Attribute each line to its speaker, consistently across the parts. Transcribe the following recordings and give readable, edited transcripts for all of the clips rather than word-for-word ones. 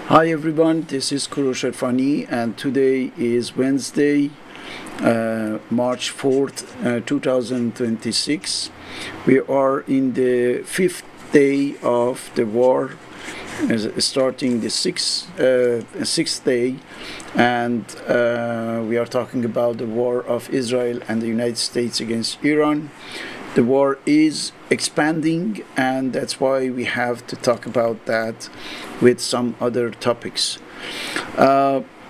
Speaker 1: Hi everyone, this is Korosh Erfani, and today is Wednesday, March 4th, 2026. We are in the fifth day of the war, starting the sixth day, and we are talking about the war of Israel and the United States against Iran. The war is expanding, and that's why we have to talk about that with some other topics.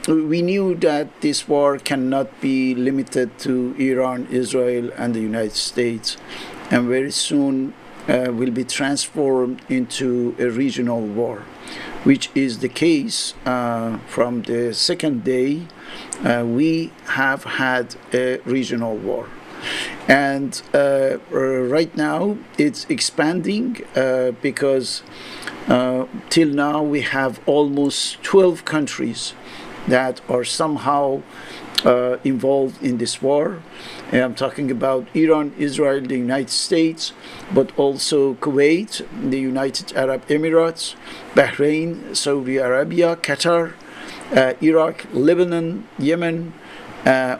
Speaker 1: We knew that this war cannot be limited to Iran, Israel, and the United States, and very soon will be transformed into a regional war, which is the case from the second day. We have had a regional war. And right now it's expanding because till now we have almost 12 countries that are somehow involved in this war. And I'm talking about Iran, Israel, the United States, but also Kuwait, the United Arab Emirates, Bahrain, Saudi Arabia, Qatar, Iraq, Lebanon, Yemen,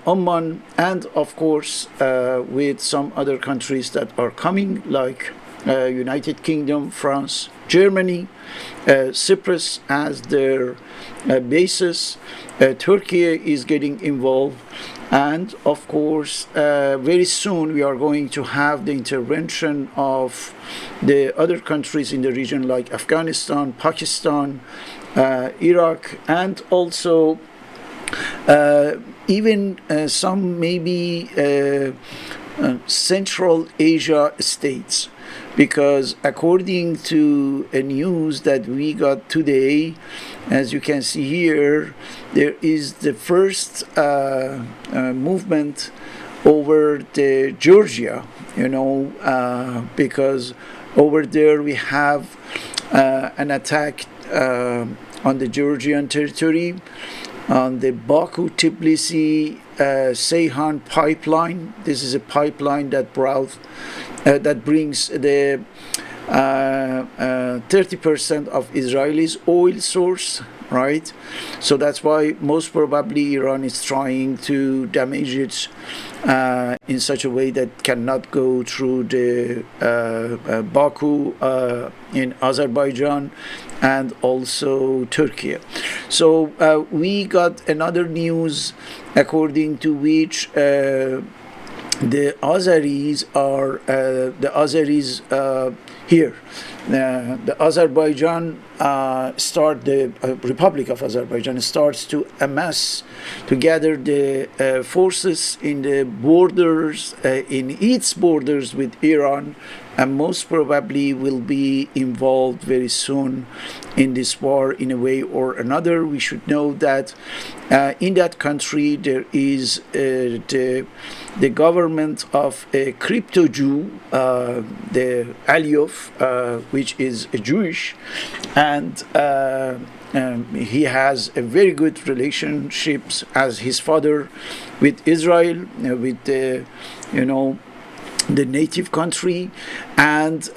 Speaker 1: Oman, and of course with some other countries that are coming, like United Kingdom, France, Germany, Cyprus as their basis. Turkey is getting involved, and of course very soon we are going to have the intervention of the other countries in the region, like Afghanistan, Pakistan, Iraq, and also even some maybe Central Asia states, because according to a news that we got today, as you can see here, there is the first movement over the Georgia, because over there we have an attack on the Georgian territory, on the Baku-Tbilisi Ceyhan pipeline. This is a pipeline that brings the 30% of Israelis oil source, right? So that's why most probably Iran is trying to damage it in such a way that cannot go through the Baku in Azerbaijan and also Turkey. So we got another news according to which the Azeris here. The Azerbaijan the Republic of Azerbaijan starts to amass, to gather the forces in the borders, in its borders with Iran, and most probably will be involved very soon in this war in a way or another. We should know that in that country there is the government of a crypto Jew, the Aliyov, which is a Jewish, and he has a very good relationships as his father with Israel, with the native country, and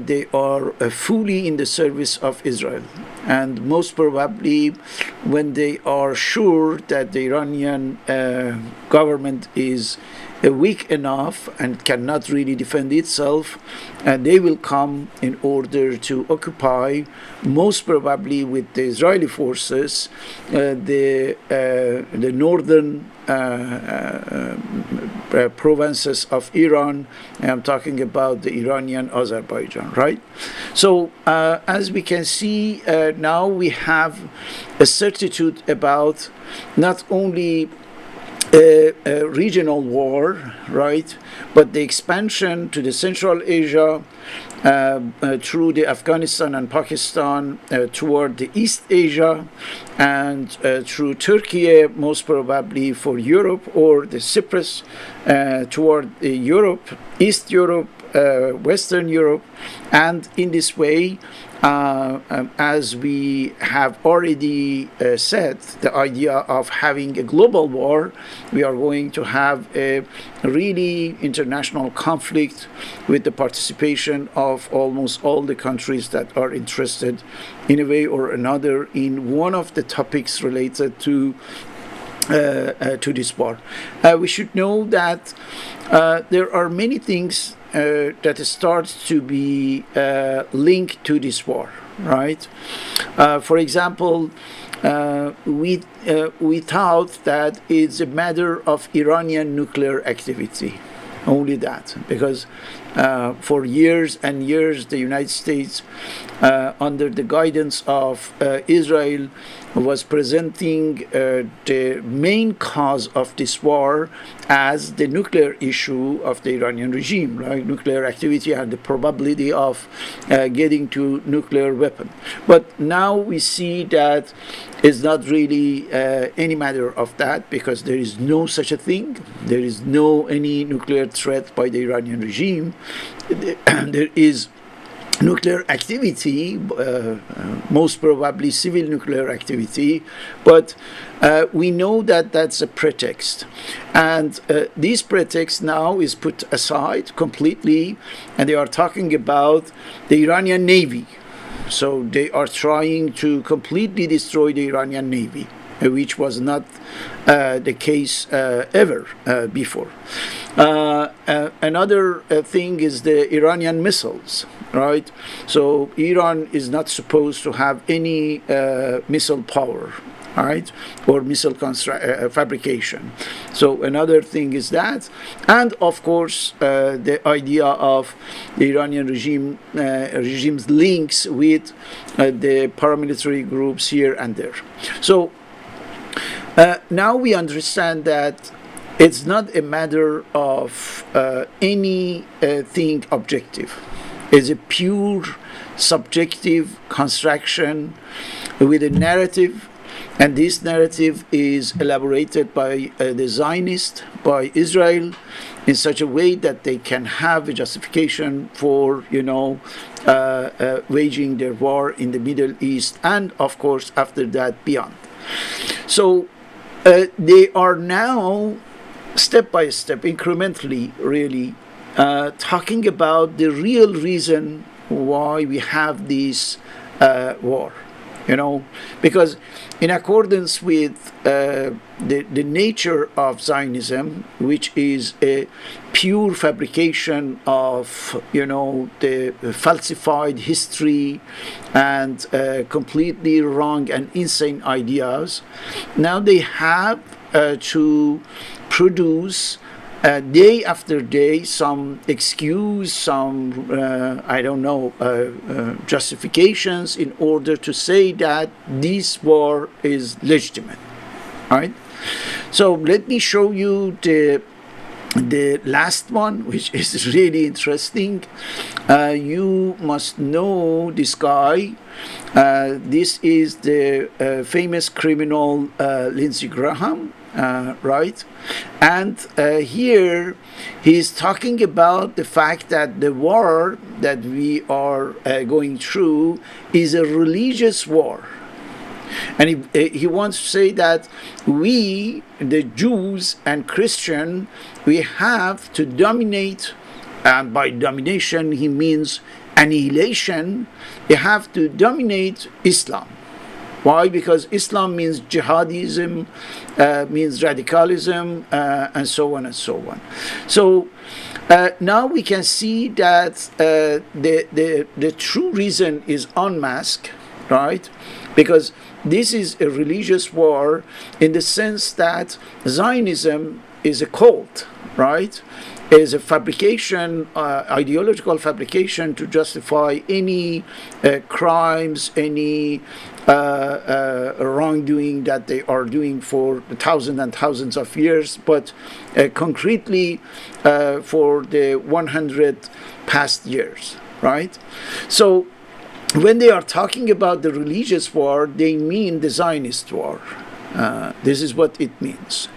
Speaker 1: they are fully in the service of Israel. And most probably, when they are sure that the Iranian government is weak enough and cannot really defend itself, and they will come in order to occupy, most probably with the Israeli forces, the northern provinces of Iran. I'm talking about the Iranian Azerbaijan, right? So as we can see, now we have a certitude about not only a regional war, right, but the expansion to the Central Asia through the Afghanistan and Pakistan, toward the East Asia, and through Turkey, most probably for Europe, or the Cyprus toward Europe, East Europe, Western Europe, and in this way, as we have already said, the idea of having a global war, we are going to have a really international conflict with the participation of almost all the countries that are interested in a way or another in one of the topics related to this war. We should know that there are many things that start to be linked to this war, right? For example, we thought that it's a matter of Iranian nuclear activity, only that, because for years and years the United States, under the guidance of Israel, was presenting the main cause of this war as the nuclear issue of the Iranian regime, right? Nuclear activity and the probability of getting to nuclear weapon. But now we see that it's not really any matter of that, because there is no such a thing. There is no any nuclear threat by the Iranian regime. There is nuclear activity, most probably civil nuclear activity, but we know that that's a pretext. And this pretext now is put aside completely, and they are talking about the Iranian Navy. So they are trying to completely destroy the Iranian Navy, which was not the case ever before. Another thing is the Iranian missiles, right? So Iran is not supposed to have any missile power, right, or missile fabrication. So another thing is that, and of course the idea of the Iranian regime's links with the paramilitary groups here and there. So now we understand that it's not a matter of anything objective. It's a pure subjective construction with a narrative, and this narrative is elaborated by the Zionists, by Israel, in such a way that they can have a justification for, waging their war in the Middle East, and of course after that beyond. So they are now, step by step, incrementally, really, talking about the real reason why we have this war. Because in accordance with the nature of Zionism, which is a pure fabrication of, the falsified history and completely wrong and insane ideas, now they have to produce day after day some excuse, some justifications in order to say that this war is legitimate. All right. So let me show you the last one, which is really interesting. You must know this guy. This is the famous criminal Lindsey Graham. Right? And here he's talking about the fact that the war that we are going through is a religious war. And he wants to say that we, the Jews and Christian, we have to dominate, and by domination he means annihilation. We have to dominate Islam. Why? Because Islam means jihadism, means radicalism, and so on and so on. So now we can see that the true reason is unmasked, right? Because this is a religious war in the sense that Zionism is a cult, right? Is a fabrication, ideological fabrication to justify any crimes, any wrongdoing that they are doing for thousands and thousands of years, but concretely for the 100 past years, right? So when they are talking about the religious war, they mean the Zionist war. This is what it means.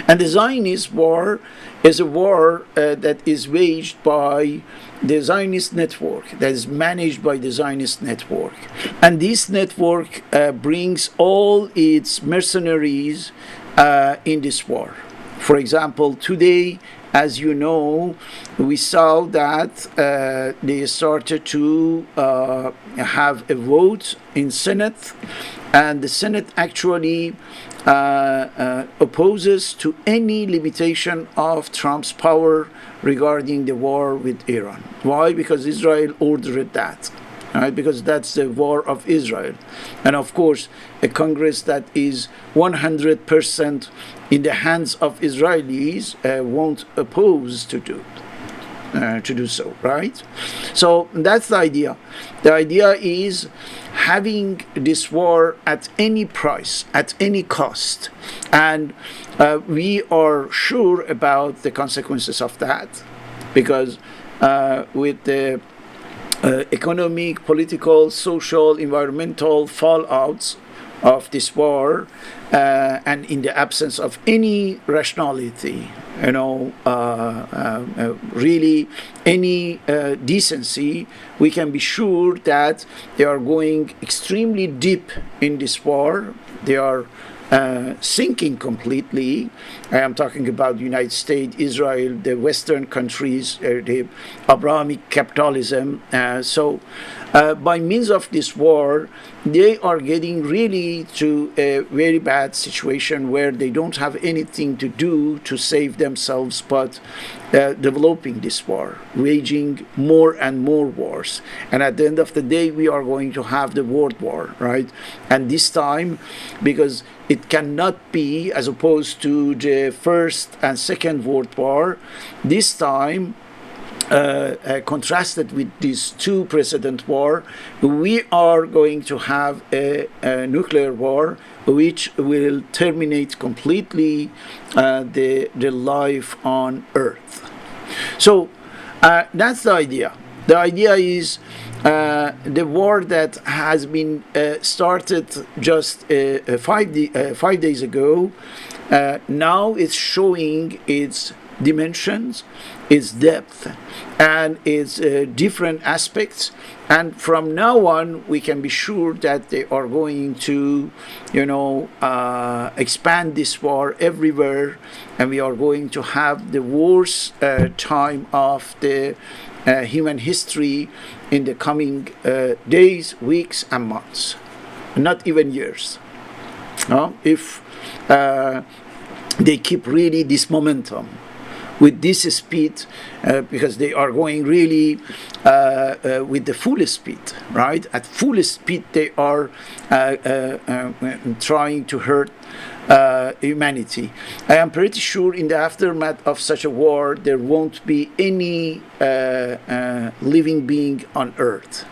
Speaker 1: And the Zionist war is a war that is waged by the Zionist network, that is managed by the Zionist network. And this network brings all its mercenaries in this war. For example, today, as you know, we saw that they started to have a vote in Senate, and the Senate actually opposes to any limitation of Trump's power regarding the war with Iran. Why? Because Israel ordered that. Right? Because that's the war of Israel. And of course, a Congress that is 100% in the hands of Israelis won't oppose to do so, right? So that's the idea. The idea is having this war at any price, at any cost. And we are sure about the consequences of that, because with the economic, political, social, environmental fallouts of this war, and in the absence of any rationality, really any decency, we can be sure that they are going extremely deep in this war. They are sinking completely. I am talking about the United States, Israel, the Western countries, the Abrahamic capitalism. So by means of this war, they are getting really to a very bad situation where they don't have anything to do to save themselves but developing this war, waging more and more wars. And at the end of the day, we are going to have the world war, right? And this time, because it cannot be, as opposed to the First and Second World War, this time, contrasted with these two precedent war, we are going to have a nuclear war which will terminate completely the life on Earth. So that's the idea. The idea is the war that has been started just 5 days ago, now it's showing its dimensions, its depth, and its different aspects. And from now on, we can be sure that they are going to, expand this war everywhere, and we are going to have the worst time of the human history in the coming days, weeks, and months, not even years. If they keep really this momentum with this speed, because they are going really with the full speed, right? At full speed, they are trying to hurt humanity. I am pretty sure in the aftermath of such a war, there won't be any living being on Earth.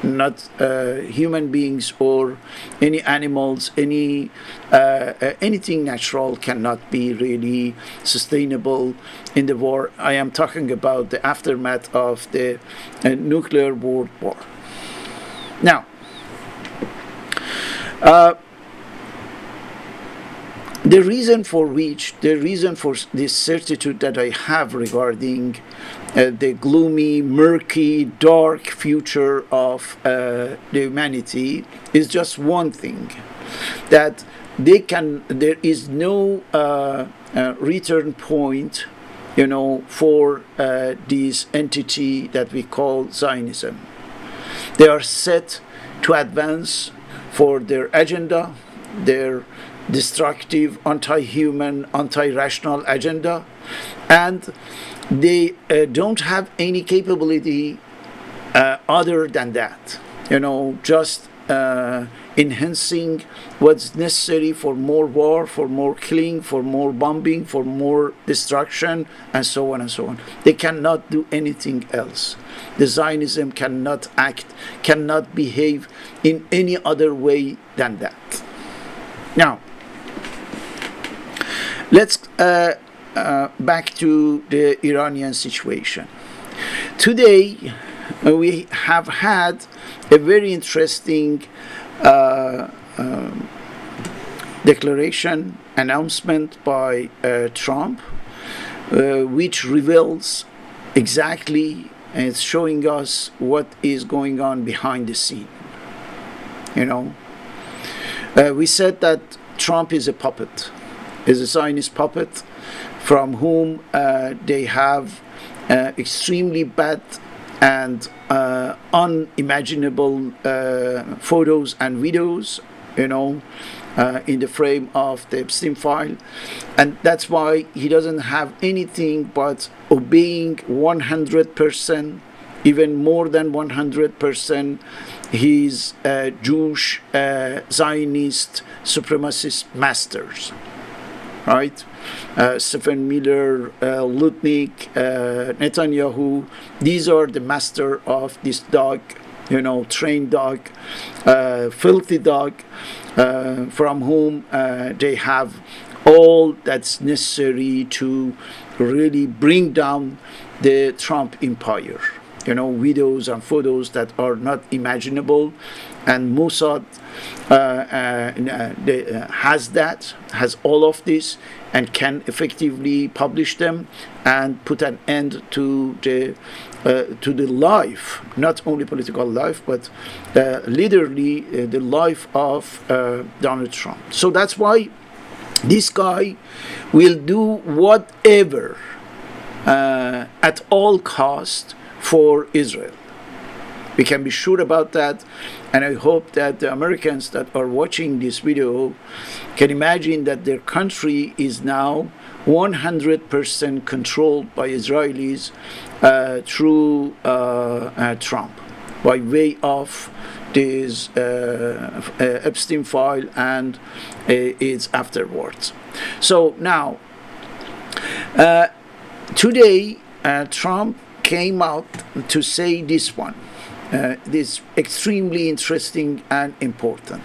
Speaker 1: Not human beings or any animals, anything natural cannot be really sustainable in the war. I am talking about the aftermath of the nuclear world war. Now, the reason for this certitude that I have regarding the gloomy, murky, dark future of the humanity is just one thing: that there is no return point, for this entity that we call Zionism. They are set to advance for their agenda, their destructive, anti-human, anti-rational agenda, and they don't have any capability other than that, just enhancing what's necessary for more war, for more killing, for more bombing, for more destruction, and so on and so on. They cannot do anything else. The Zionism cannot act, cannot behave in any other way than that. Now, let's back to the Iranian situation. Today, we have had a very interesting declaration, announcement by Trump, which reveals exactly, and it's showing us what is going on behind the scene. We said that Trump is a puppet, is a Zionist puppet from whom they have extremely bad and unimaginable photos and videos, in the frame of the Epstein file. And that's why he doesn't have anything but obeying 100%, even more than 100%, his Jewish Zionist supremacist masters, right? Stephen Miller, Lutnick, Netanyahu, these are the master of this dog, trained dog, filthy dog, from whom they have all that's necessary to really bring down the Trump empire. Videos and photos that are not imaginable, and Mossad has all of this and can effectively publish them and put an end to the life, not only political life, but literally the life of Donald Trump. So that's why this guy will do whatever at all cost for Israel. We can be sure about that, and I hope that the Americans that are watching this video can imagine that their country is now 100% controlled by Israelis through Trump, by way of this Epstein file and its afterwards. So now, today, Trump came out to say this one. This extremely interesting and important.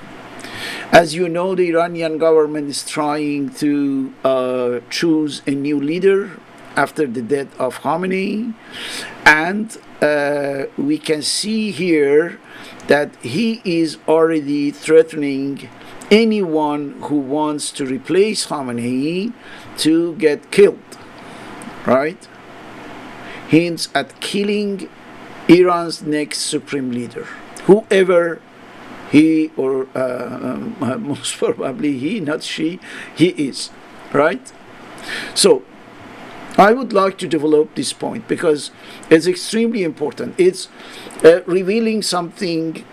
Speaker 1: As you know, the Iranian government is trying to choose a new leader after the death of Khamenei, and we can see here that he is already threatening anyone who wants to replace Khamenei to get killed, right? Hints at killing Iran's next supreme leader, whoever he or most probably he, not she, he is, right? So I would like to develop this point because it's extremely important. It's revealing something,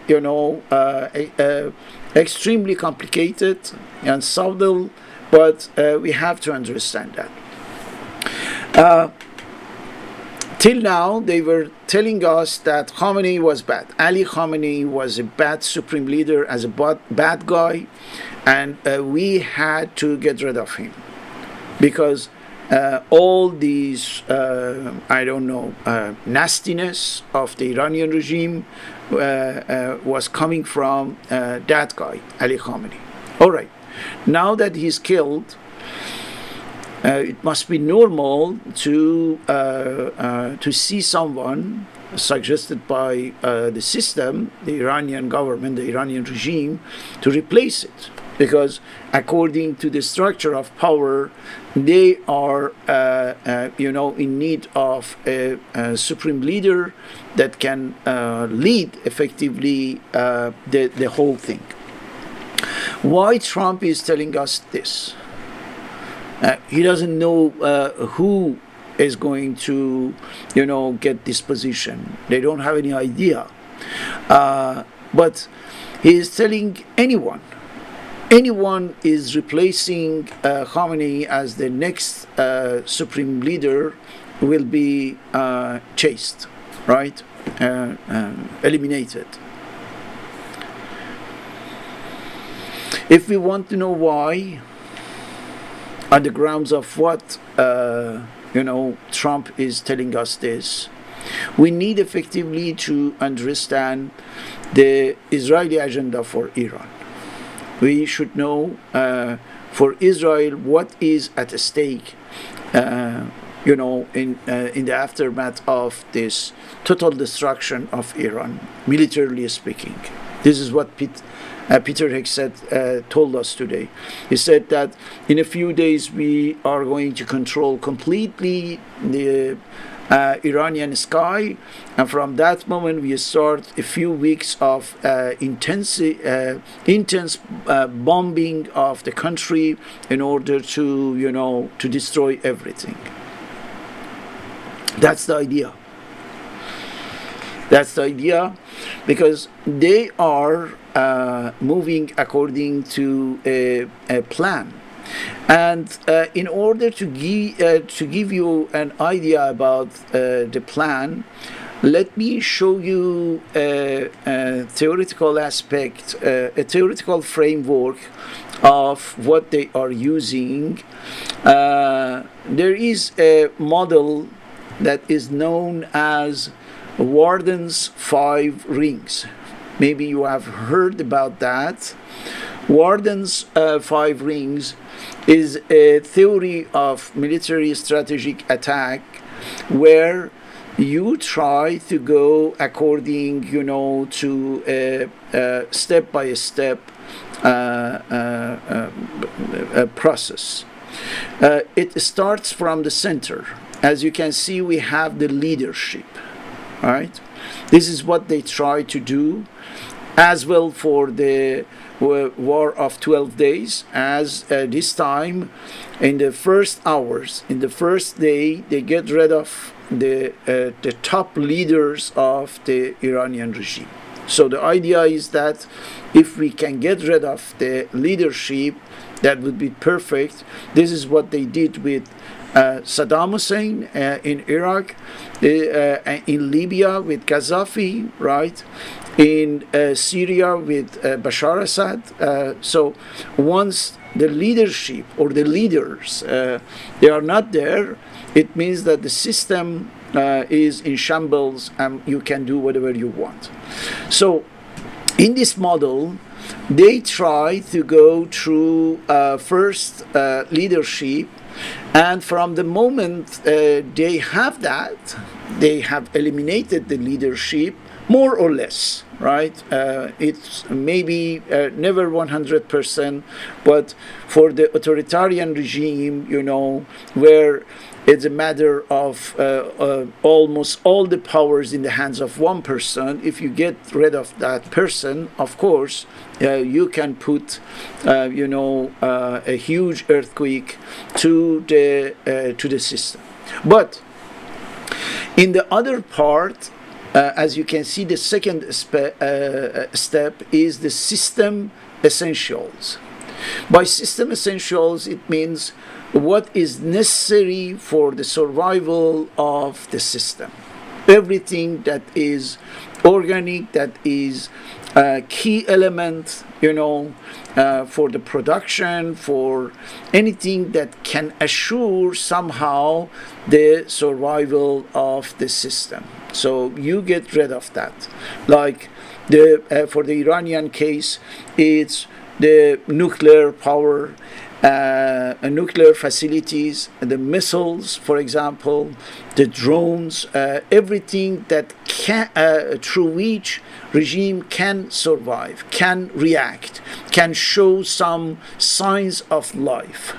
Speaker 1: extremely complicated and subtle, but we have to understand that. Till now, they were telling us that Khamenei was bad. Ali Khamenei was a bad supreme leader, as a bad guy, and we had to get rid of him because all these, nastiness of the Iranian regime was coming from that guy, Ali Khamenei. All right, now that he's killed, it must be normal to see someone suggested by the system, the Iranian government, the Iranian regime, to replace it. Because according to the structure of power, they are, in need of a supreme leader that can lead effectively the whole thing. Why Trump is telling us this? He doesn't know who is going to, get this position. They don't have any idea. But he is telling anyone is replacing Khamenei as the next supreme leader will be chased, right? Eliminated. If we want to know why, on the grounds of what Trump is telling us this, we need effectively to understand the Israeli agenda for Iran. We should know for Israel what is at stake, in the aftermath of this total destruction of Iran, militarily speaking. This is what pit Peter Hegseth told us today. He said that in a few days we are going to control completely the Iranian sky, and from that moment we start a few weeks of intense bombing of the country in order to to destroy everything. That's the idea. That's the idea, because they are moving according to a plan. And in order to give you an idea about the plan, let me show you a theoretical aspect, a theoretical framework of what they are using. There is a model that is known as Warden's 5 rings. Maybe you have heard about that. Warden's 5 rings is a theory of military strategic attack where you try to go according, to a step-by-step process. It starts from the center. As you can see, we have the leadership. All right, this is what they try to do, as well for the War of 12 Days, as this time, in the first hours, in the first day, they get rid of the top leaders of the Iranian regime. So the idea is that if we can get rid of the leadership, that would be perfect. This is what they did with Saddam Hussein in Iraq, in Libya with Gaddafi, right? In Syria with Bashar Assad. So once the leadership or the leaders they are not there, it means that the system is in shambles and you can do whatever you want. So in this model, they try to go through first leadership, and from the moment they have that, they have eliminated the leadership, more or less, right? It's maybe never 100%, but for the authoritarian regime, where it's a matter of almost all the powers in the hands of one person. If you get rid of that person, of course, you can put, a huge earthquake to the system. But in the other part, as you can see, the second step is the system essentials. By system essentials, it means what is necessary for the survival of the system. Everything that is organic, that is a key element, for the production, for anything that can assure somehow the survival of the system. So you get rid of that. Like for the Iranian case, it's the nuclear power, nuclear facilities, the missiles, for example, the drones, everything that can, through which regime can survive, can react, can show some signs of life.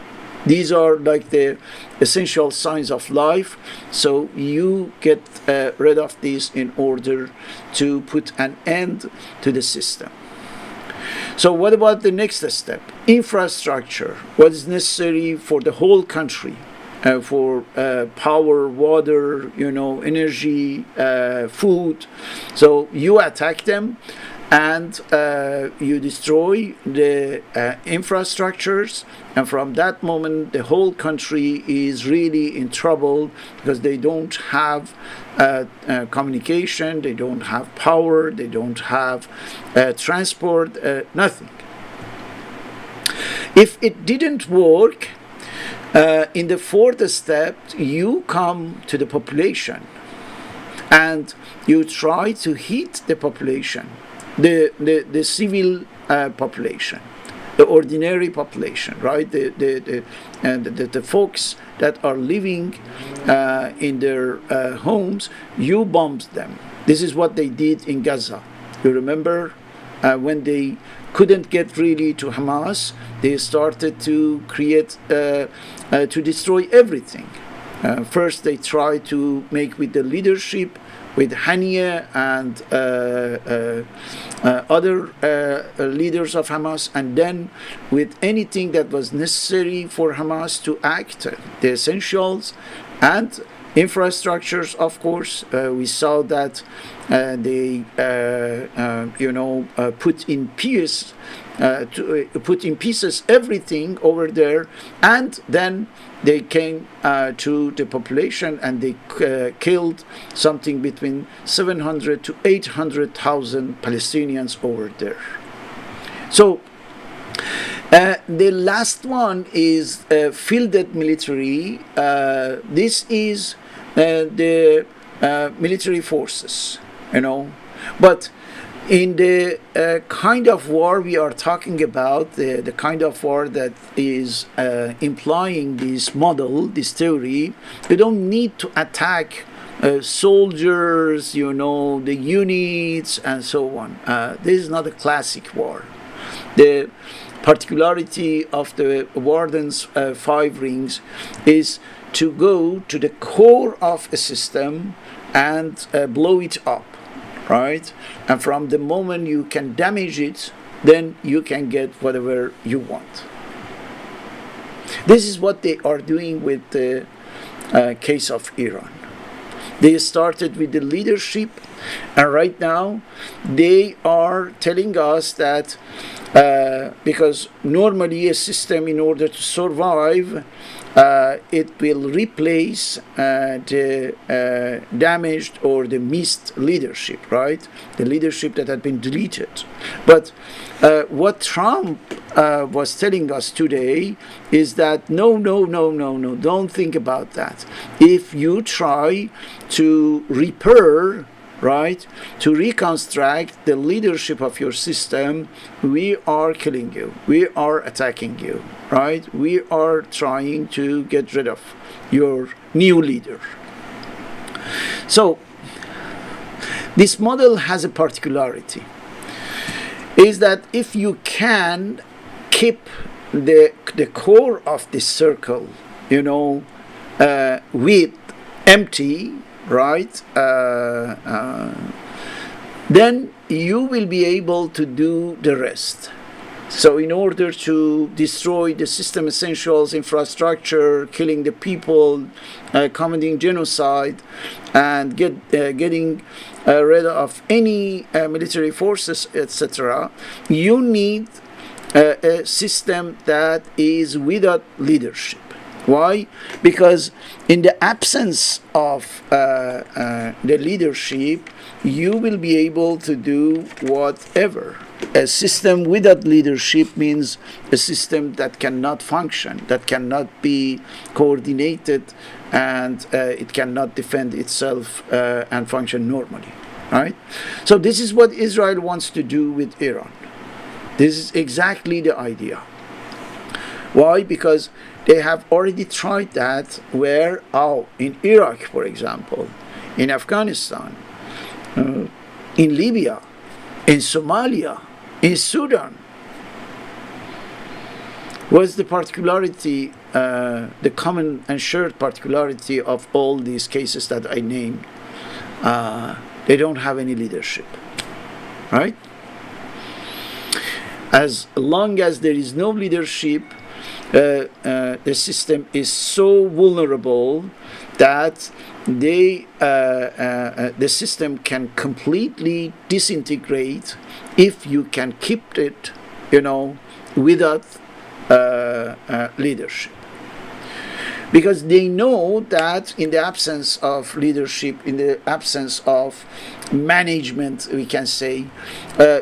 Speaker 1: These are like the essential signs of life. So you get rid of these in order to put an end to the system. So what about the next step? Infrastructure. What is necessary for the whole country? For power, water, energy, food. So you attack them and you destroy the infrastructures, and from that moment the whole country is really in trouble, because they don't have communication, they don't have power, they don't have transport, nothing. If it didn't work, in the fourth step, you come to the population and you try to hit the population, the civil population, the ordinary population, right? The folks that are living in their homes, you bomb them. This is what they did in Gaza. You remember when they couldn't get really to Hamas, they started to create, to destroy everything. First, they tried to make with the leadership, with Haniya and other leaders of Hamas, and then with anything that was necessary for Hamas to act, the essentials and infrastructures. Of course, we saw that they, put in pieces everything over there, and then they came to the population and they killed something between 700 to 800,000 Palestinians over there. So the last one is fielded military. This is the military forces, but in the kind of war we are talking about, the kind of war that is implying this model, this theory, you don't need to attack soldiers, the units, and so on. This is not a classic war. The particularity of the Warden's 5 rings is to go to the core of a system and blow it up. Right? And from the moment you can damage it, then you can get whatever you want. This is what they are doing with the case of Iran. They started with the leadership, and right now they are telling us that because normally a system, in order to survive, it will replace the damaged or the missed leadership, right? The leadership that had been deleted. But what Trump was telling us today is that no, don't think about that. If you try to repair, right, to reconstruct the leadership of your system, we are killing you, we are attacking you, right? We are trying to get rid of your new leader. So this model has a particularity, is that if you can keep the core of this circle, with empty, right, then you will be able to do the rest. So in order to destroy the system essentials, infrastructure, killing the people, committing genocide, and getting rid of any military forces, etc., you need a system that is without leadership. Why? Because in the absence of the leadership, you will be able to do whatever. A system without leadership means a system that cannot function, that cannot be coordinated, and it cannot defend itself and function normally. Right? So this is what Israel wants to do with Iran. This is exactly the idea. Why? Because they have already tried that where, in Iraq, for example, in Afghanistan, in Libya, in Somalia, in Sudan. What's the particularity, the common and shared particularity of all these cases that I named? They don't have any leadership, right? As long as there is no leadership, the system is so vulnerable that the system can completely disintegrate if you can keep it, without leadership. Because they know that in the absence of leadership, in the absence of management, we can say,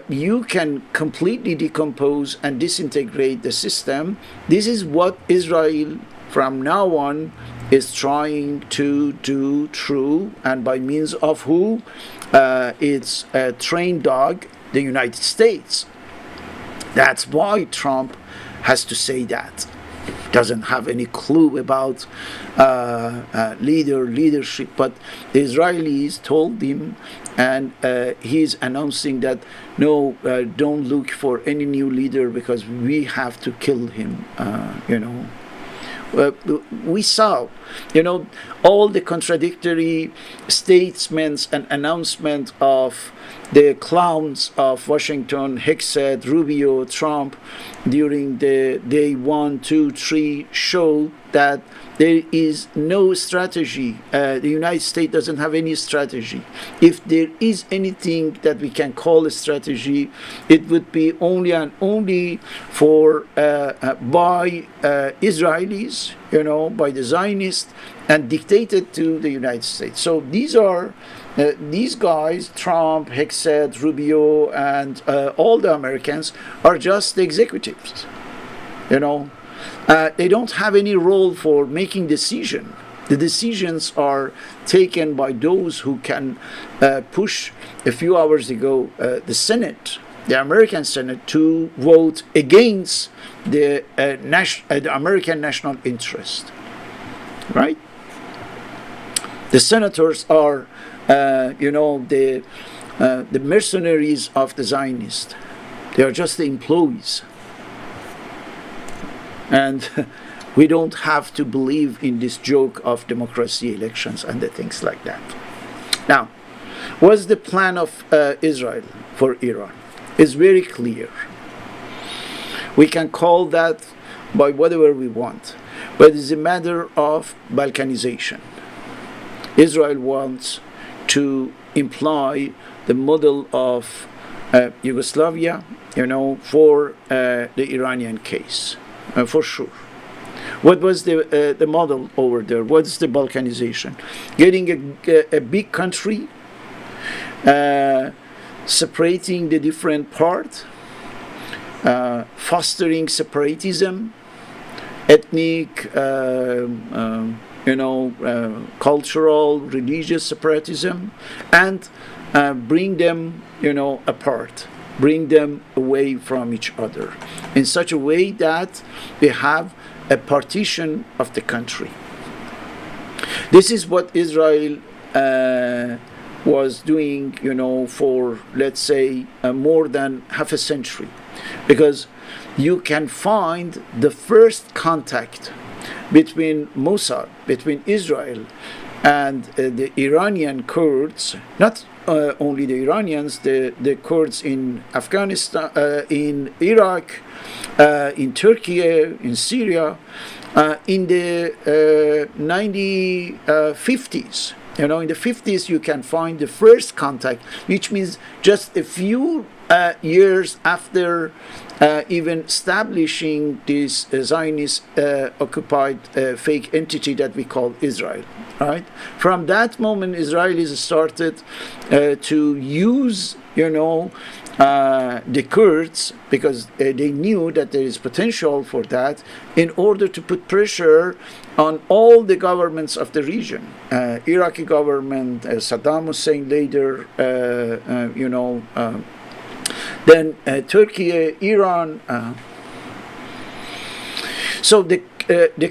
Speaker 1: you can completely decompose and disintegrate the system. This is what Israel from now on is trying to do through, and by means of who? Its trained dog, the United States. That's why Trump has to say that. doesn't have any clue about leadership, but the Israelis told him, and he's announcing that no, don't look for any new leader because we have to kill him. We saw, all the contradictory statements and announcements of the clowns of Washington, Hexed, Rubio, Trump, during the day 1, 2, 3 show that there is no strategy. The United States doesn't have any strategy. If there is anything that we can call a strategy, it would be only and only for by Israelis, by the Zionists, and dictated to the United States. So these are these guys, Trump, Hexed, Rubio, and all the Americans are just executives. They don't have any role for making decision. The decisions are taken by those who can push. A few hours ago, the Senate, the American Senate, to vote against the American national interest. Right? The senators are, the mercenaries of the Zionists. They are just the employees. And we don't have to believe in this joke of democracy, elections, and the things like that. Now, what's the plan of Israel for Iran? It's very clear. We can call that by whatever we want, but it's a matter of Balkanization. Israel wants to imply the model of Yugoslavia, for the Iranian case. For sure. What was the model over there? What's the Balkanization? Getting a big country, separating the different parts, fostering separatism, ethnic, cultural, religious separatism, and bring them, apart. Bring them away from each other in such a way that we have a partition of the country. This is what Israel was doing, for, let's say, more than half a century. Because you can find the first contact between Mossad, between Israel and the Iranian Kurds, not only the Iranians, the Kurds in Afghanistan, in Iraq, in Turkey, in Syria, in the 1950s. In the 50s, you can find the first contact, which means just a few years after even establishing this Zionist occupied fake entity that we call Israel. Right? From that moment, Israelis started to use, the Kurds, because they knew that there is potential for that, in order to put pressure on all the governments of the region. Iraqi government, Saddam Hussein later, then Turkey, Iran. So the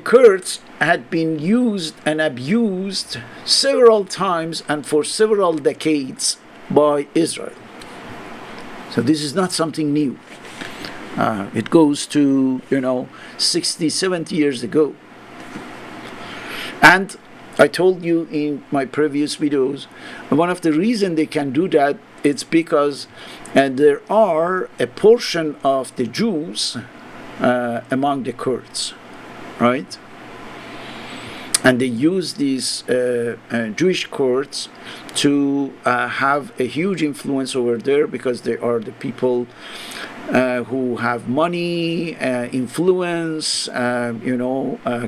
Speaker 1: Kurds had been used and abused several times and for several decades by Israel. So this is not something new. It goes to, 60, 70 years ago. And I told you in my previous videos, one of the reasons they can do that, it's because there are a portion of the Jews among the Kurds, right? And they use these Jewish Kurds to have a huge influence over there, because they are the people who have money, influence,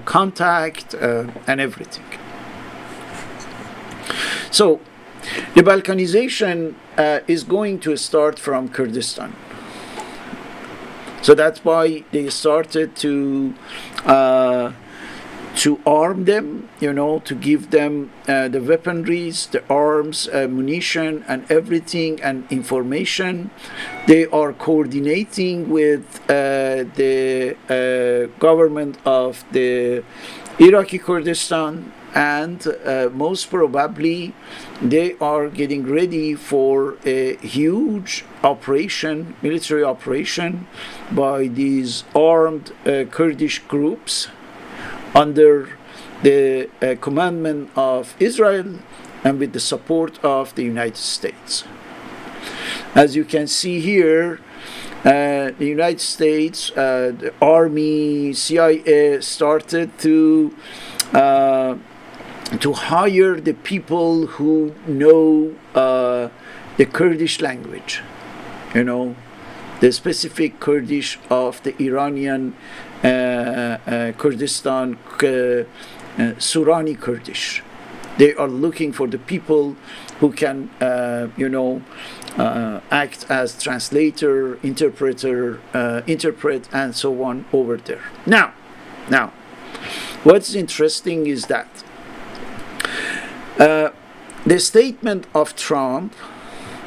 Speaker 1: contact, and everything. So the Balkanization is going to start from Kurdistan. So that's why they started to to arm them, to give them the weaponries, the arms, munition, and everything, and information. They are coordinating with the government of the Iraqi Kurdistan, and most probably they are getting ready for a huge operation, military operation, by these armed Kurdish groups under the commandment of Israel and with the support of the United States. As you can see here, the United States, the Army, CIA started to hire the people who know the Kurdish language, the specific Kurdish of the Iranian Kurdistan, Surani Kurdish. They are looking for the people who can, act as translator, interpreter, interpret, and so on over there. Now, what's interesting is that the statement of Trump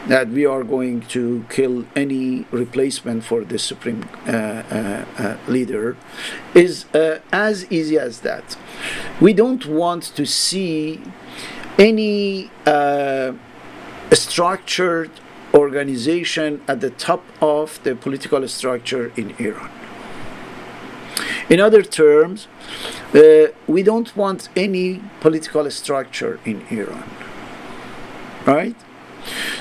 Speaker 1: that we are going to kill any replacement for the supreme leader is as easy as that. We don't want to see any structured organization at the top of the political structure in Iran. In other terms, we don't want any political structure in Iran, right?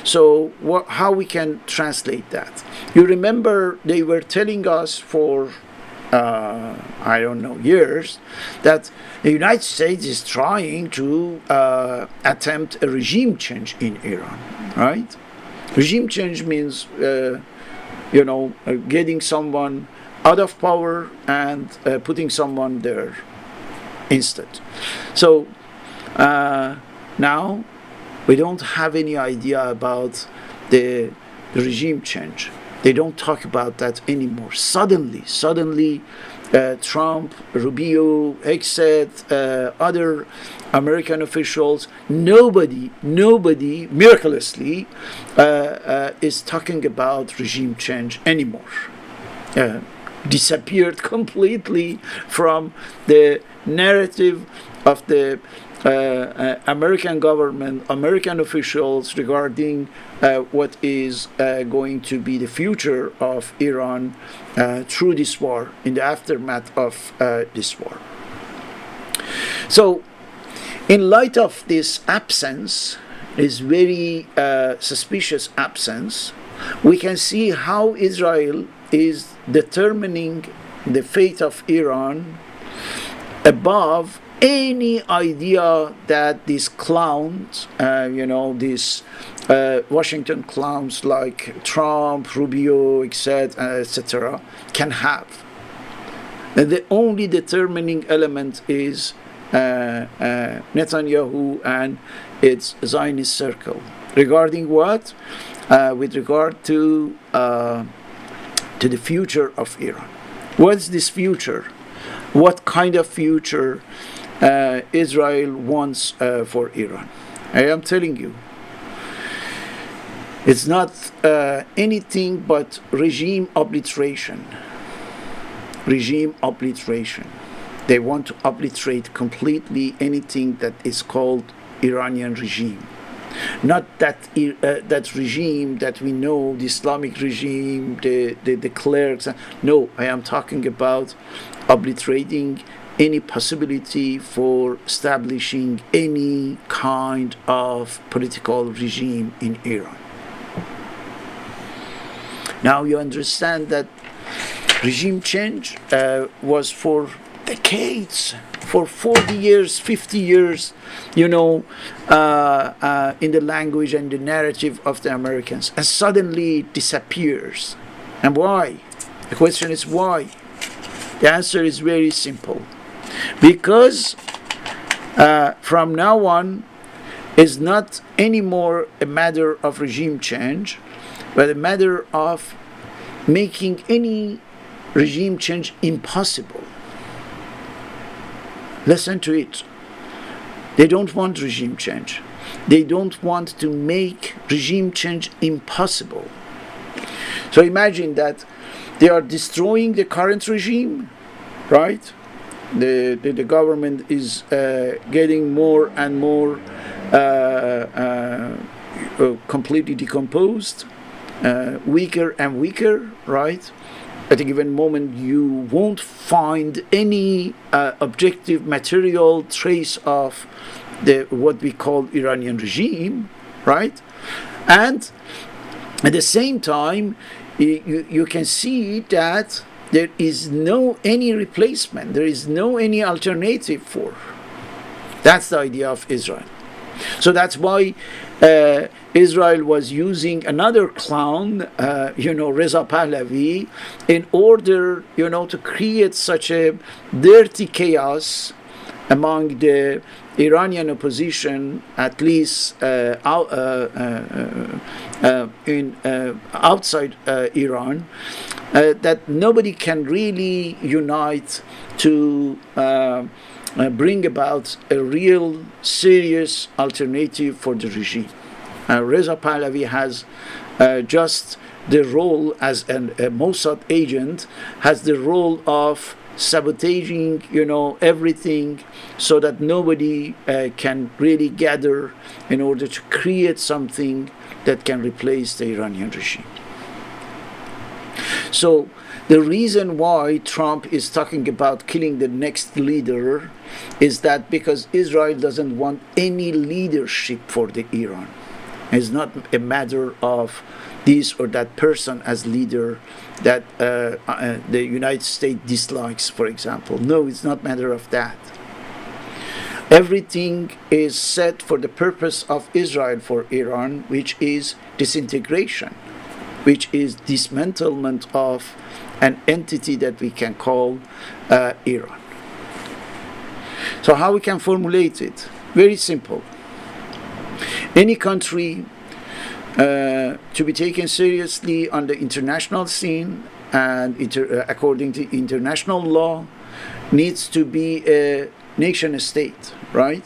Speaker 1: So how we can translate that? You remember they were telling us for years that the United States is trying to attempt a regime change in Iran, right? Regime change means getting someone out of power and putting someone there instead. So now we don't have any idea about the regime change. They don't talk about that anymore. Suddenly, Trump, Rubio, Hexet, other American officials, nobody miraculously is talking about regime change anymore. Disappeared completely from the narrative of the American government, American officials regarding what is going to be the future of Iran through this war, in the aftermath of this war. So, in light of this absence, this very suspicious absence, we can see how Israel is determining the fate of Iran above any idea that these clowns, these Washington clowns like Trump, Rubio, etc., can have. And the only determining element is Netanyahu and its Zionist circle. Regarding what? With regard to the future of Iran. What's this future? What kind of future Israel wants for Iran? I am telling you, it's not anything but regime obliteration. Regime obliteration. They want to obliterate completely anything that is called Iranian regime. Not that that regime that we know, the Islamic regime, the clerics. No, I am talking about obliterating any possibility for establishing any kind of political regime in Iran. Now you understand that regime change was for decades, for 40 years, 50 years, in the language and the narrative of the Americans, and suddenly it disappears. And why? The question is why? The answer is very simple. Because from now on, is not anymore a matter of regime change, but a matter of making any regime change impossible. Listen to it. They don't want regime change. They don't want to make regime change impossible. So imagine that they are destroying the current regime, right? The government is getting more and more completely decomposed, weaker and weaker, right? At a given moment, you won't find any objective material trace of what we call Iranian regime, right? And at the same time, you can see that there is no any replacement, there is no any alternative for. That's the idea of Israel. So that's why Israel was using another clown, Reza Pahlavi, in order, to create such a dirty chaos among the Iranian opposition, at least outside Iran, that nobody can really unite to bring about a real serious alternative for the regime. Reza Pahlavi has just the role as a Mossad agent, has the role of sabotaging, everything, so that nobody can really gather in order to create something that can replace the Iranian regime. So the reason why Trump is talking about killing the next leader is that because Israel doesn't want any leadership for the Iran. It's not a matter of this or that person as leader that the United States dislikes, for example. No, it's not a matter of that. Everything is set for the purpose of Israel for Iran, which is disintegration, which is dismantlement of an entity that we can call Iran. So how we can formulate it? Very simple. Any country to be taken seriously on the international scene and according to international law needs to be a nation state, right?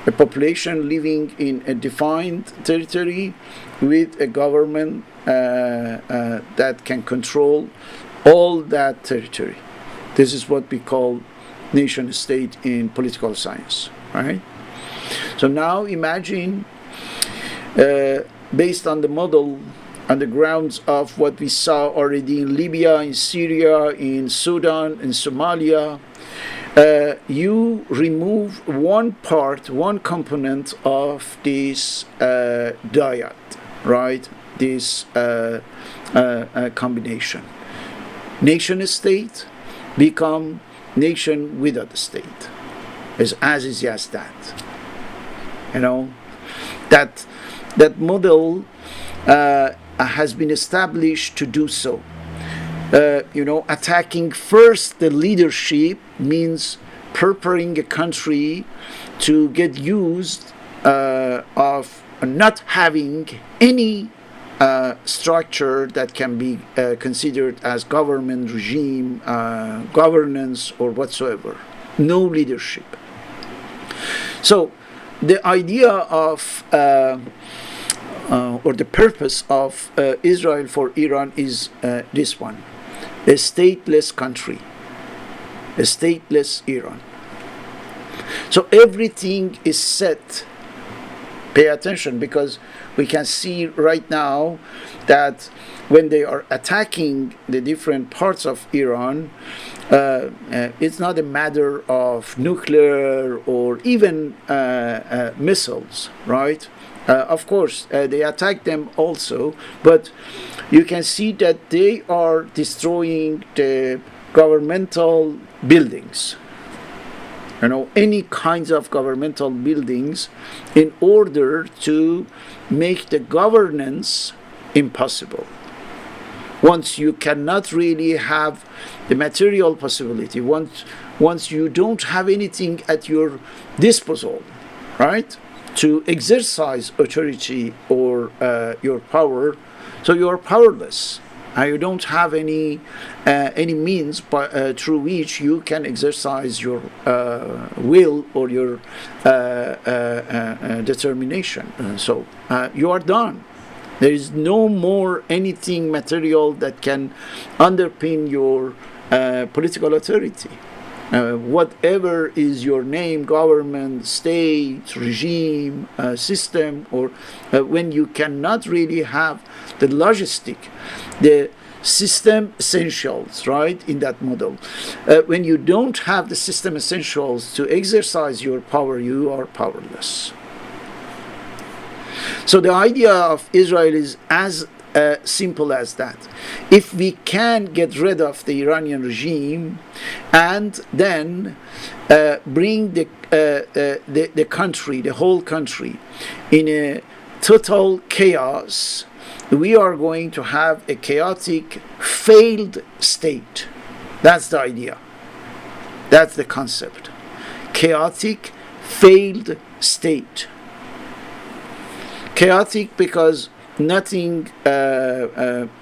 Speaker 1: A population living in a defined territory with a government that can control all that territory. This is what we call nation state in political science, right? So now imagine, based on the model, on the grounds of what we saw already in Libya, in Syria, in Sudan, in Somalia, you remove one part, one component of this dyad, right? This combination. Nation state become nation without a state. It's as easy as that. That model has been established to do so. Attacking first the leadership means preparing a country to get used of not having any structure that can be considered as government, regime, governance, or whatsoever. No leadership. So the idea of or the purpose of Israel for Iran is this one: a stateless country, a stateless Iran. So everything is set. Pay attention, because we can see right now that when they are attacking the different parts of Iran, it's not a matter of nuclear or even missiles, right? Of course, they attack them also, but you can see that they are destroying the governmental buildings, any kinds of governmental buildings, in order to make the governance impossible. Once you cannot really have the material possibility, once you don't have anything at your disposal, right, to exercise authority or your power, so you are powerless. You don't have any means through which you can exercise your will or your determination. So you are done. There is no more anything material that can underpin your political authority. Whatever is your name, government, state, regime, system, or when you cannot really have the logistic, the system essentials, right, in that model. When you don't have the system essentials to exercise your power, you are powerless. So the idea of Israel is as simple as that. If we can get rid of the Iranian regime and then bring the country, the whole country, in a total chaos, we are going to have a chaotic, failed state. That's the idea. That's the concept. Chaotic, failed state. Chaotic because nothing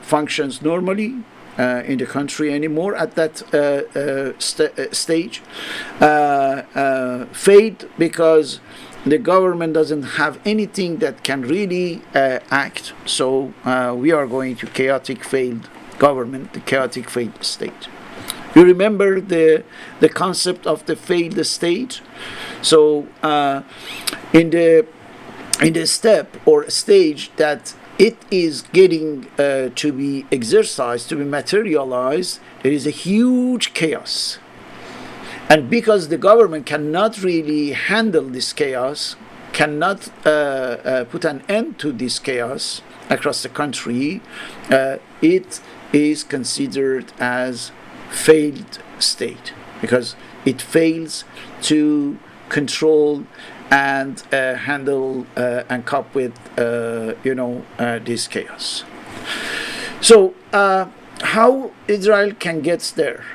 Speaker 1: functions normally in the country anymore at that stage. Failed because the government doesn't have anything that can really act. So we are going to chaotic, failed government, the chaotic, failed state. You remember the concept of the failed state? So in the step or stage that it is getting to be exercised, to be materialized, there is a huge chaos. And because the government cannot really handle this chaos, cannot put an end to this chaos across the country, it is considered as failed state because it fails to control and handle and cope with this chaos. So how Israel can get there?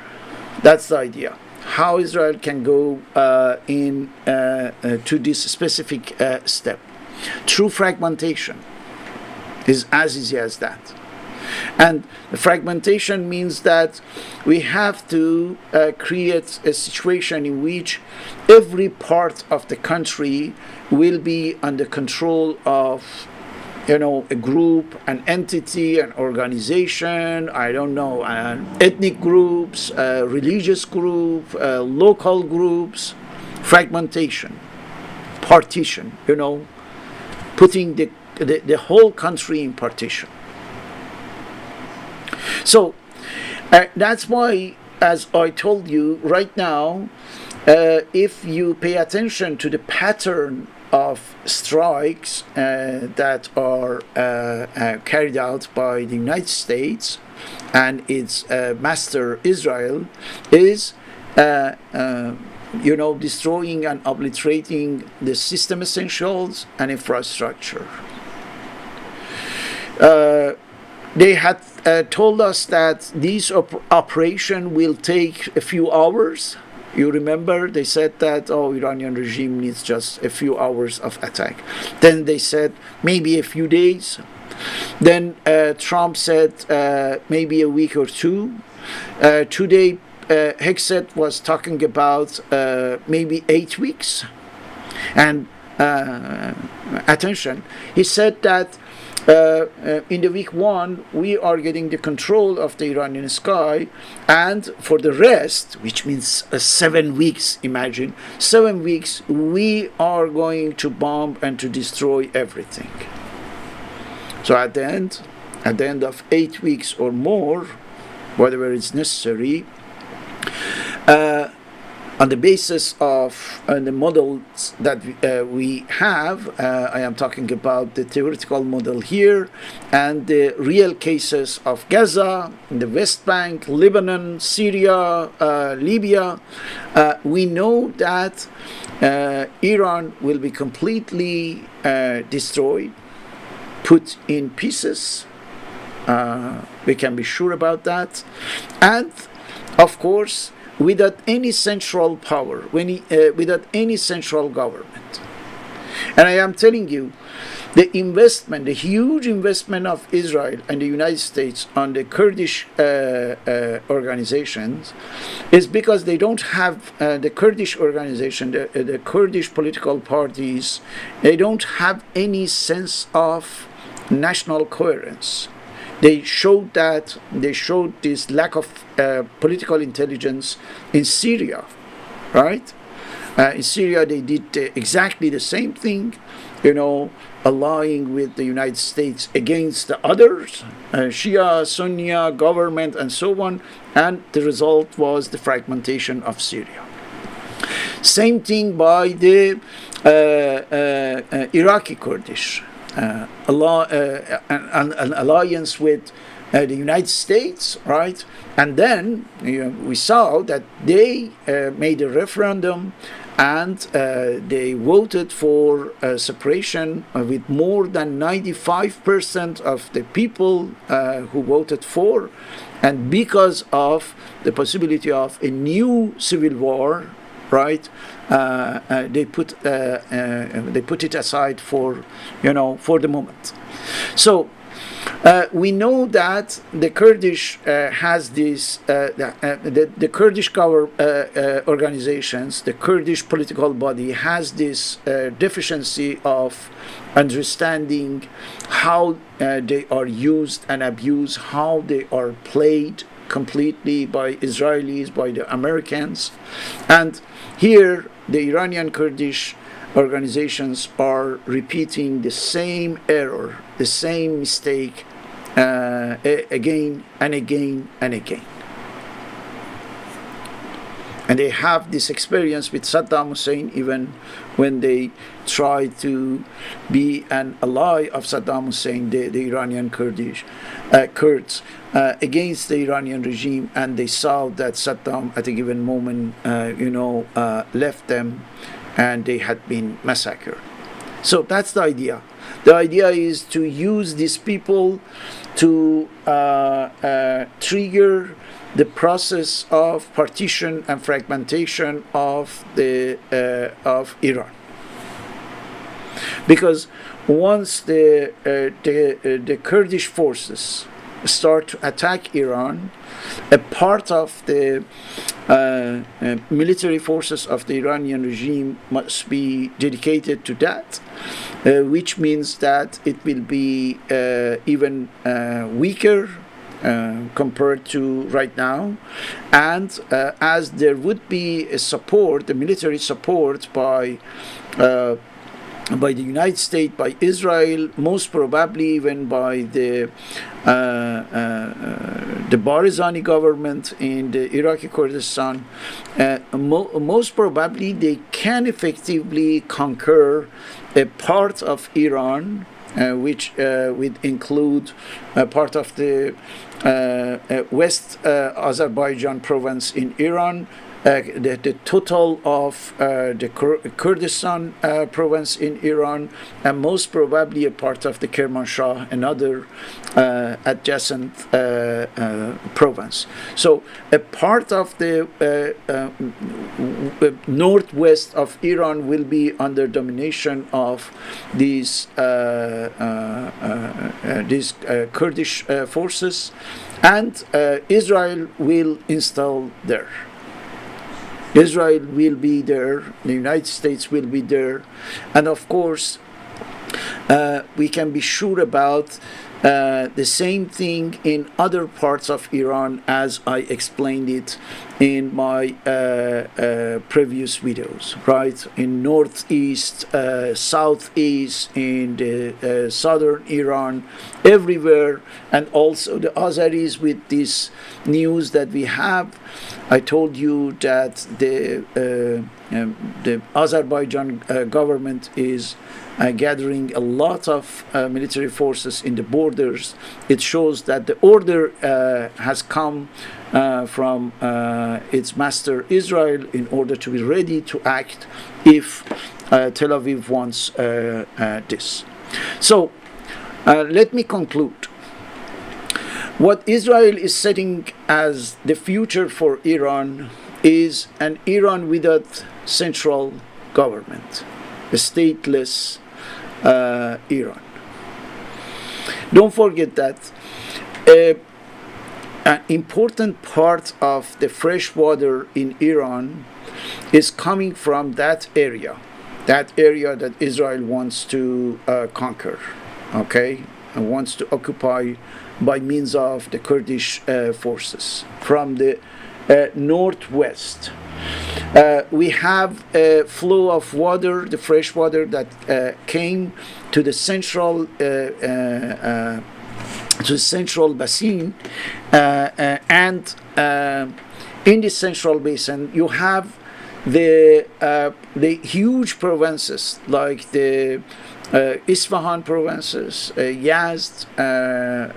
Speaker 1: That's the idea. How Israel can go to this specific step through fragmentation is as easy as that. And the fragmentation means that we have to create a situation in which every part of the country will be under control of, a group, an entity, an organization, ethnic groups, religious group, local groups. Fragmentation, partition, putting the whole country in partition. So that's why, as I told you right now, if you pay attention to the pattern of strikes that are carried out by the United States and its master Israel, is destroying and obliterating the system essentials and infrastructure. They had told us that this operation will take a few hours. You remember they said that, Iranian regime needs just a few hours of attack. Then they said maybe a few days. Then Trump said maybe a week or two. Today Hegseth was talking about maybe 8 weeks. And attention, he said that in the week 1, we are getting the control of the Iranian sky, and for the rest, which means 7 weeks, imagine, 7 weeks, we are going to bomb and to destroy everything. So at the end of 8 weeks or more, whatever is necessary, on the basis of the models that we have, I am talking about the theoretical model here and the real cases of Gaza, the West Bank, Lebanon, Syria, Libya, we know that Iran will be completely destroyed, put in pieces. We can be sure about that. And, of course, without any central power, without any central government. And I am telling you, the investment, the huge investment of Israel and the United States on the Kurdish organizations is because they don't have the Kurdish organization, the Kurdish political parties, they don't have any sense of national coherence. They showed this lack of political intelligence in Syria, right? In Syria, they did exactly the same thing, allying with the United States against the others, Shia, Sunni government, and so on, and the result was the fragmentation of Syria. Same thing by the Iraqi Kurdish, an alliance with the United States, right? And then we saw that they made a referendum and they voted for separation with more than 95% of the people who voted for, and because of the possibility of a new civil war, right? They put it aside for the moment. So we know that the Kurdish has this, the Kurdish organizations, the Kurdish political body has this deficiency of understanding how they are used and abused, how they are played completely by Israelis, by the Americans. And here the Iranian Kurdish organizations are repeating the same error, the same mistake again and again and again. And they have this experience with Saddam Hussein, even when they try to be an ally of Saddam Hussein, the Iranian Kurds, against the Iranian regime, and they saw that Saddam at a given moment, left them, and they had been massacred. So that's the idea. The idea is to use these people to trigger the process of partition and fragmentation of Iran. Because once the Kurdish forces start to attack Iran, a part of the military forces of the Iranian regime must be dedicated to that, which means that it will be even weaker compared to right now. And as there would be a support, the military support by the United States, by Israel, most probably even by the Barzani government in the Iraqi Kurdistan, most probably they can effectively conquer a part of Iran, which would include a part of the West Azerbaijan province in Iran, the total of the Kurdistan province in Iran, and most probably a part of the Kermanshah, another adjacent province. So a part of the northwest of Iran will be under domination of these Kurdish forces, and Israel will install there. Israel will be there, the United States will be there, and of course we can be sure about the same thing in other parts of Iran, as I explained it in my previous videos, right? In northeast, southeast, in the southern Iran, everywhere, and also the Azeris with this news that we have. I told you that the Azerbaijan government is gathering a lot of military forces in the borders. It shows that the order has come from its master Israel in order to be ready to act if Tel Aviv wants this. So let me conclude. What Israel is setting as the future for Iran is an Iran without central government, a stateless Iran. Don't forget that uh, an important part of the fresh water in Iran is coming from that area that Israel wants to conquer, okay, and wants to occupy by means of the Kurdish forces from the northwest. We have a flow of water, the fresh water that came to the central basin, and in the central basin you have the huge provinces like the Isfahan provinces, Yazd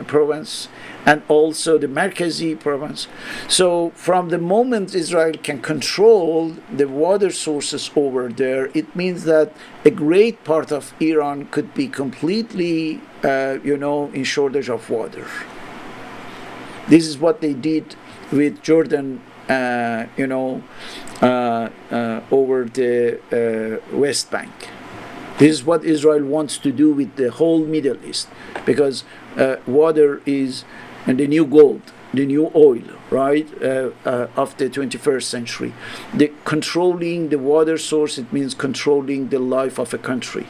Speaker 1: province, and also the Markazi province. So from the moment Israel can control the water sources over there, it means that a great part of Iran could be completely, in shortage of water. This is what they did with Jordan, over the West Bank. This is what Israel wants to do with the whole Middle East, because water is the new gold, the new oil, right, of the 21st century. Controlling the water source, it means controlling the life of a country.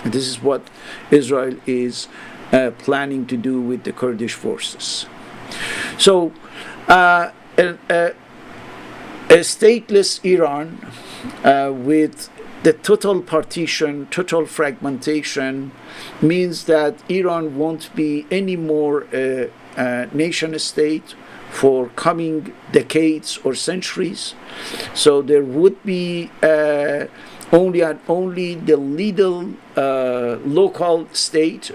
Speaker 1: And this is what Israel is planning to do with the Kurdish forces. So, a stateless Iran with the total partition, total fragmentation, means that Iran won't be any more a nation state for coming decades or centuries. So there would be only the little local state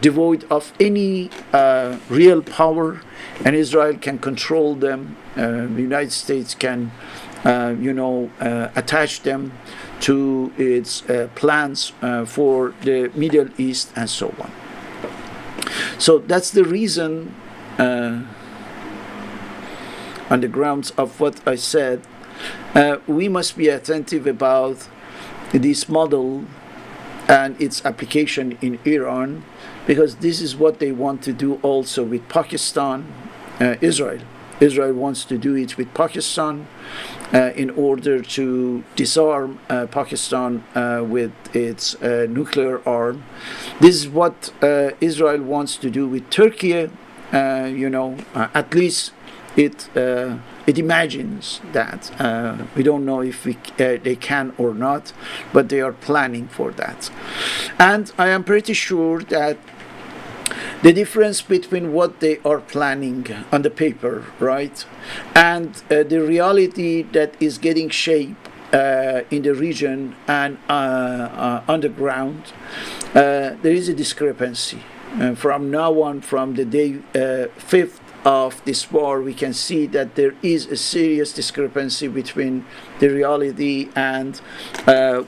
Speaker 1: devoid of any real power, and Israel can control them. The United States can, attach them to its plans for the Middle East and so on. So that's the reason, on the grounds of what I said, we must be attentive about this model and its application in Iran, because this is what they want to do also with Pakistan, Israel. Israel wants to do it with Pakistan in order to disarm Pakistan with its nuclear arm. This is what Israel wants to do with Turkey. At least it imagines that. We don't know if they can or not, but they are planning for that. And I am pretty sure that the difference between what they are planning on the paper, right, and the reality that is getting shape in the region and on the ground, there is a discrepancy. From now on, from the day 5th of this war, we can see that there is a serious discrepancy between the reality and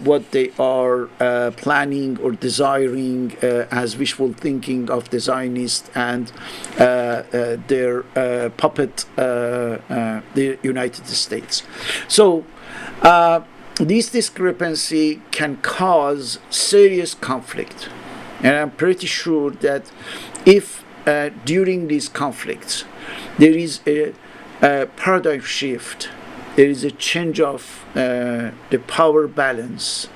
Speaker 1: what they are planning or desiring as wishful thinking of the Zionists and their puppet, the United States. So this discrepancy can cause serious conflict, and I'm pretty sure that if during these conflicts there is a paradigm shift, there is a change of the power balance,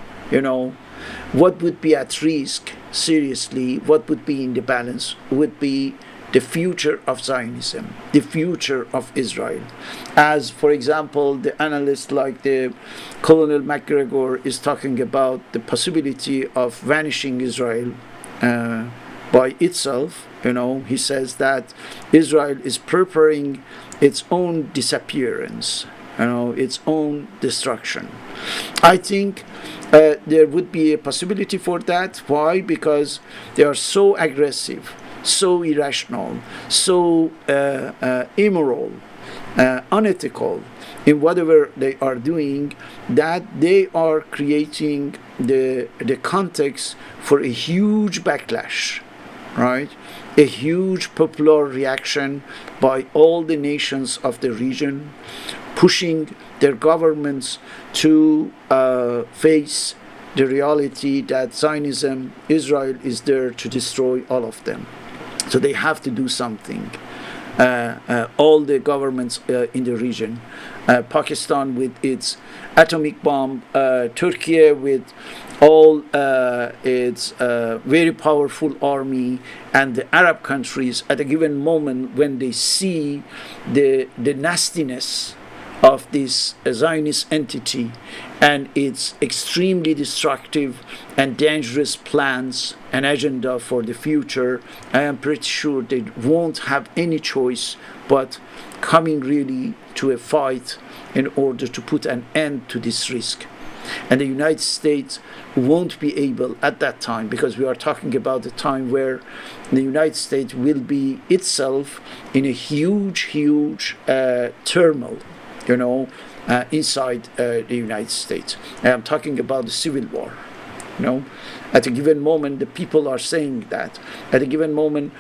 Speaker 1: what would be at risk seriously, what would be in the balance, would be the future of Zionism, the future of Israel. As, for example, the analyst like the Colonel McGregor is talking about the possibility of vanishing Israel by itself. He says that Israel is preparing its own disappearance, its own destruction. I think there would be a possibility for that. Why? Because they are so aggressive, so irrational, so immoral, unethical in whatever they are doing, that they are creating the context for a huge backlash, right? A huge popular reaction by all the nations of the region, pushing their governments to face the reality that Zionism, Israel, is there to destroy all of them. So they have to do something. All the governments in the region, Pakistan with its atomic bomb, Turkey with all its very powerful army, and the Arab countries at a given moment when they see the nastiness of this Zionist entity and its extremely destructive and dangerous plans and agenda for the future, I am pretty sure they won't have any choice but coming really to a fight in order to put an end to this risk. And the United States won't be able at that time, because we are talking about a time where the United States will be itself in a huge turmoil, inside the United States. And I'm talking about the civil war. At a given moment, the people are saying that. At a given moment,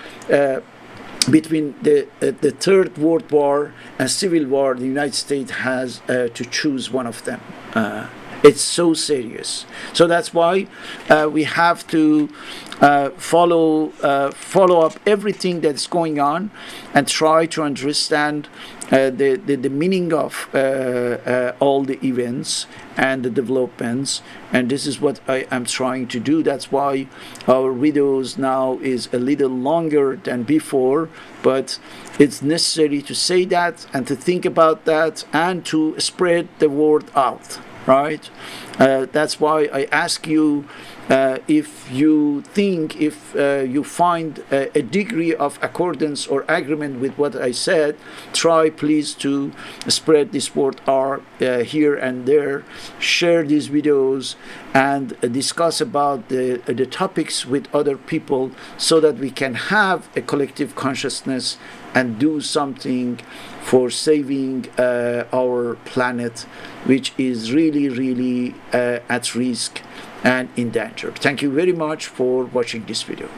Speaker 1: between the Third World War and Civil War, the United States has to choose one of them. It's so serious. So that's why we have to follow up everything that's going on and try to understand the meaning of all the events and the developments. And this is what I am trying to do. That's why our videos now is a little longer than before, but it's necessary to say that and to think about that and to spread the word out. Right? That's why I ask you, if you find a degree of accordance or agreement with what I said, try please to spread this word out here and there, share these videos, and discuss about the topics with other people so that we can have a collective consciousness and do something for saving our planet, which is really at risk and in danger. Thank you very much for watching this video.